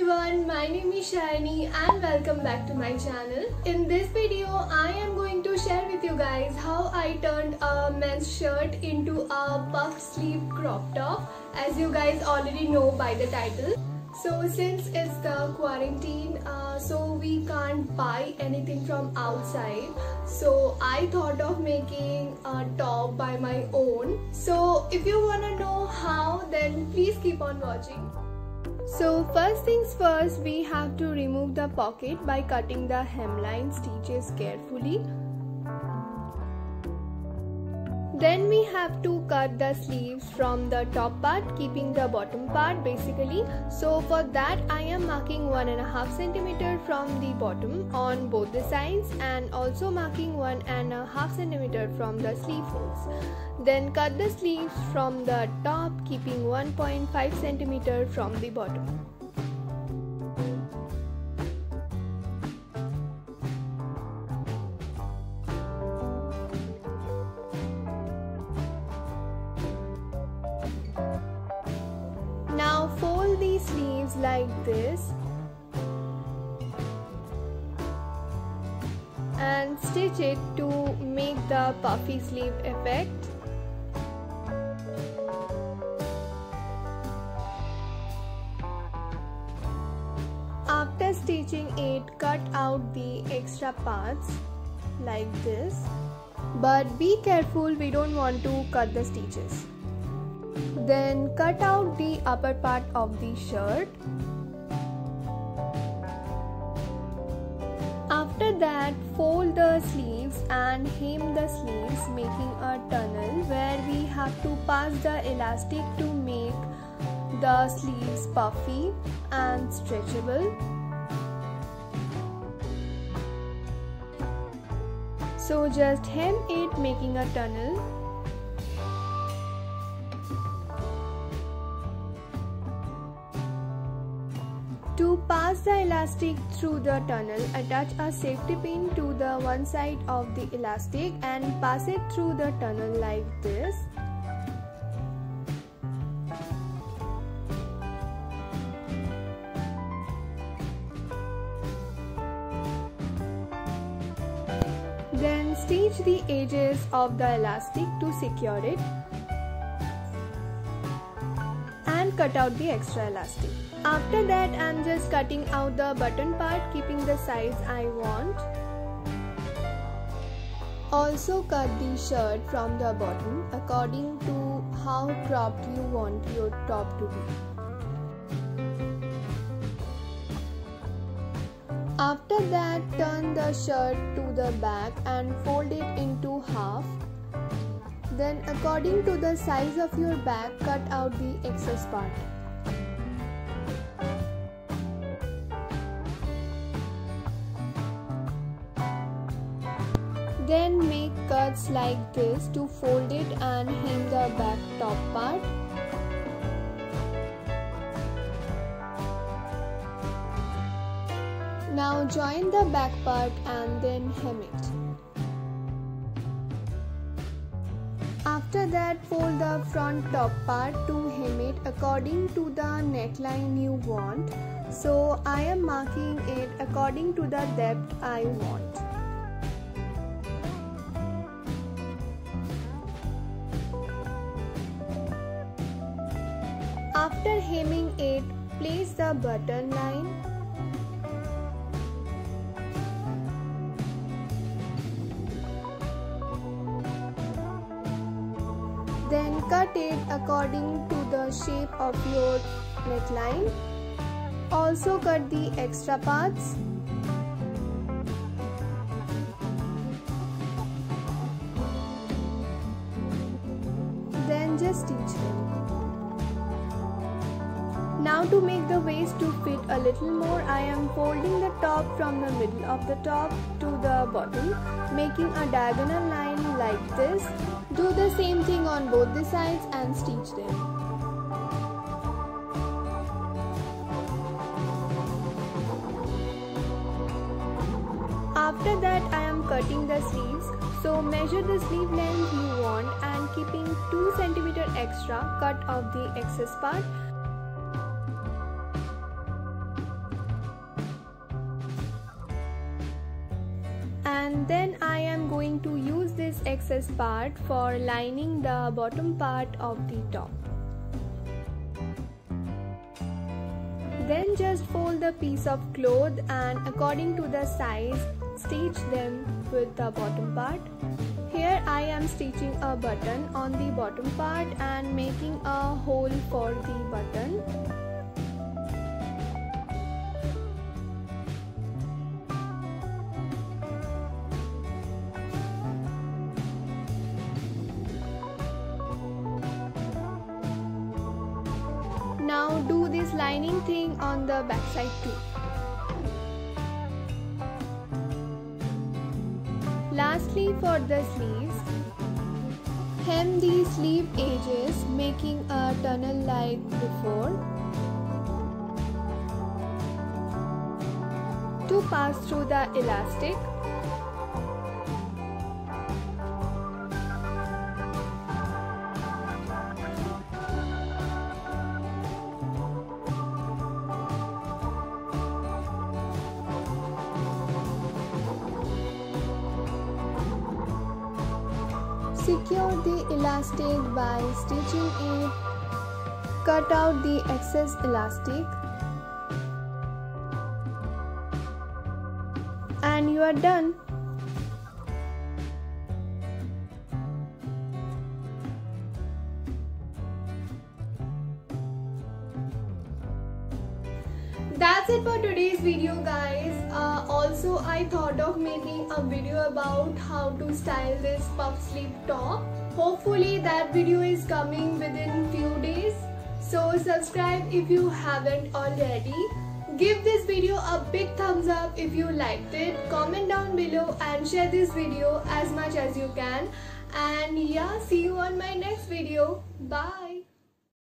everyone, my name is Shiny and welcome back to my channel. In this video, I am going to share with you guys how I turned a men's shirt into a puff sleeve crop top, as you guys already know by the title. So since it's the quarantine, so we can't buy anything from outside, so I thought of making a top by my own. So if you wanna know how, then please keep on watching. So first things first, we have to remove the pocket by cutting the hemline stitches carefully. Then we have to cut the sleeves from the top part, keeping the bottom part basically. So for that I am marking 1.5 cm from the bottom on both the sides and also marking 1.5 cm from the sleeve holes. Then cut the sleeves from the top, keeping 1.5 cm from the bottom. Now fold the sleeves like this and stitch it to make the puffy sleeve effect. After stitching it, cut out the extra parts like this, but be careful, we don't want to cut the stitches. Then cut out the upper part of the shirt. After that, fold the sleeves and hem the sleeves, making a tunnel where we have to pass the elastic to make the sleeves puffy and stretchable. So just hem it, making a tunnel. To pass the elastic through the tunnel, attach a safety pin to the one side of the elastic and pass it through the tunnel like this. Then stitch the edges of the elastic to secure it and cut out the extra elastic. After that, I am just cutting out the button part, keeping the size I want. Also cut the shirt from the bottom according to how cropped you want your top to be. After that, turn the shirt to the back and fold it into half. Then according to the size of your back, cut out the excess part. Then make cuts like this to fold it and hem the back top part. Now join the back part and then hem it. After that, fold the front top part to hem it according to the neckline you want. So I am marking it according to the depth I want. After hemming it, place the button line. Then cut it according to the shape of your neckline. Also cut the extra parts. Then just stitch them. Now to make the waist to fit a little more, I am folding the top from the middle of the top to the bottom, making a diagonal line like this. Do the same thing on both the sides and stitch them. After that, I am cutting the sleeves. So measure the sleeve length you want and keeping 2 cm extra, cut off the excess part. and then I am going to use this excess part for lining the bottom part of the top. Then just fold the piece of cloth and according to the size, stitch them with the bottom part. Here I am stitching a button on the bottom part and making a hole for the button. Now do this lining thing on the back side too. Lastly, for the sleeves, hem the sleeve edges making a tunnel like before. To pass through the elastic, secure the elastic by stitching it, cut out the excess elastic, and you are done. That's it for today's video, guys. Also, I thought of making a video about how to style this puff sleeve top. Hopefully that video is coming within few days. So subscribe if you haven't already. Give this video a big thumbs up if you liked it. Comment down below and share this video as much as you can. And yeah, see you on my next video. Bye.